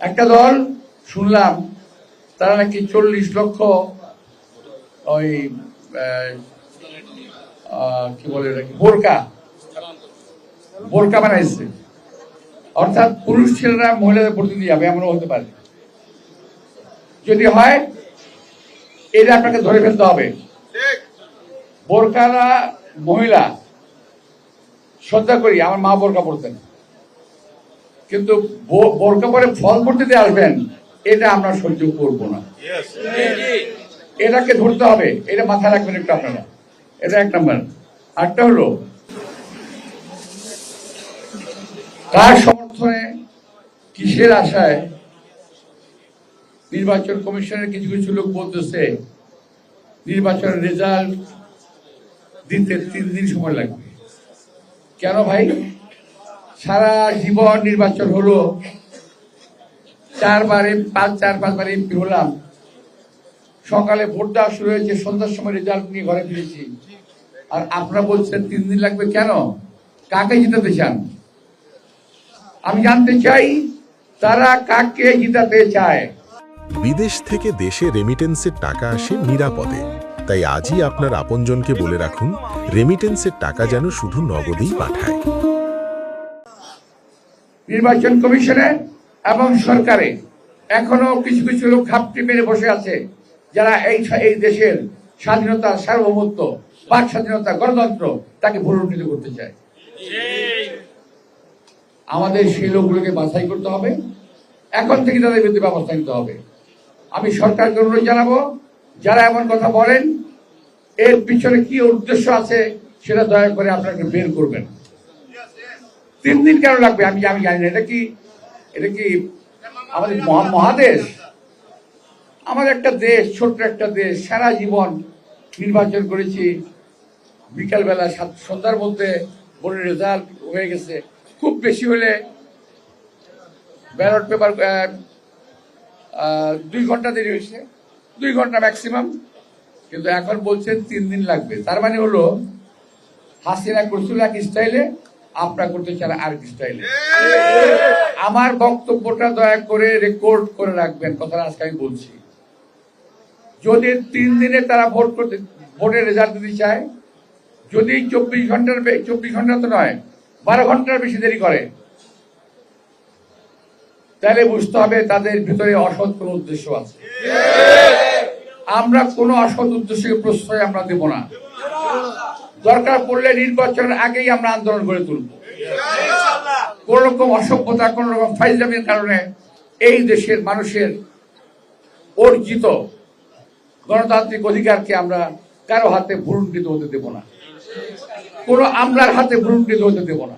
একটা দল শুনলাম তারা নাকি 40 লক্ষ ওই কি বলে বোরকা বানাইছে, অর্থাৎ পুরুষ ছেলেরা মহিলাদের প্রতিনিধি যাবে, এমনও হতে পারে। যদি হয় এটা আপনাকে ধরে ফেলতে হবে। বোরকারা মহিলা শ্রদ্ধা করি, আমার মা বোরকা পড়তেন, কিন্তু বোরকা পরে ফল পড়তে আসবেন এটা আমরা সহ্য করবো না। এটাকে ধরতে হবে, এটা মাথায় রাখবেন একটু আপনারা। এটা এক নাম্বার। আরেকটা হলো কার সমর্থনে কিসের আশায় নির্বাচন কমিশনের কিছু কিছু লোক বলতেছে নির্বাচনের রেজাল্ট দিতে 3 দিন সময় লাগবে। কেন ভাই? সারা জীবন নির্বাচন হলো, 4 বার 5 বার এমপি হলাম, সকালে ভোট দেওয়া শুরু হয়েছে, সন্ধ্যার সময় রেজাল্ট নিয়ে ঘরে ফিরেছি, আর আপনারা বলছেন 3 দিন লাগবে। কেন? কাকে জিতাতে চান? আমি জানতে চাই তারা কাকে জিতাতে চায়। বিদেশ থেকে দেশে রেমিটেন্সের টাকা আসে নিরাপদে, তাই আজই আপনার আপনজনকে বলে রাখুন রেমিটেন্সের টাকা যেন শুধু নগদেই পাঠায়। নির্বাচন কমিশনে এবং সরকারে এখনো কিছু কিছু লোক ঘাপটি মেরে বসে আছে, যারা এই দেশের স্বাধীনতা, সার্বভৌমত্ব, বাক স্বাধীনতা, গণতন্ত্র তাকে ভুলুণ্ঠিত করতে চায়। আমাদের সেই লোকগুলোকে বাছাই করতে হবে, এখন থেকে তাদের বিরুদ্ধে ব্যবস্থা নিতে হবে। আমি সরকারকে অনুরোধ জানাবো, যারা এমন কথা বলেন এর পিছনে কি উদ্দেশ্য আছে সেটা দয়া করে আপনাকে বের করবেন। 3 দিন কেন লাগবে আমি জানি না। এটা কি আমাদের মহাদেশ? আমাদের একটা দেশ, ছোট্ট একটা দেশ, সারা জীবন নির্বাচন করেছি, বিকালবেলা সন্ধ্যার মধ্যে ভোটের রেজাল্ট হয়ে গেছে, খুব বেশি হলে ব্যালট পেপার 2 ঘন্টা দেরি হয়েছে, 2 ঘন্টা ম্যাক্সিমাম, কিন্তু এখন বলছেন 3 দিন লাগবে। তার মানে হলো হাসিনা করছিল এক স্টাইলে, আপনারা করতে চান আরেক স্টাইলে। আমার বক্তব্যটা দয়া করে রেকর্ড করে রাখবেন, কথাটা আজকে আমি বলছি। যদি 3 দিনে তারা ভোটের রেজাল্ট দিতে চায়, যদি 24 ঘন্টা তো নয়, 12 ঘন্টার বেশি দেরি করে, তাহলে বুঝতে হবে তাদের ভিতরে অসৎ কোনো উদ্দেশ্য আছে। আমরা কোনো অসৎ উদ্দেশ্যকে প্রশ্রয় আমরা দেব না। দরকার পড়লে নির্বাচনের আগেই আমরা আন্দোলন গড়ে তুলব। কোন রকম অসভ্যতা, কোন রকম ফাইজলামির কারণে এই দেশের মানুষের অর্জিত গণতান্ত্রিক অধিকারকে আমরা কারো হাতে ভুলুণ্ঠিত হতে দেব না, কোন আমলার হাতে ভুলুণ্ঠিত হতে দেব না।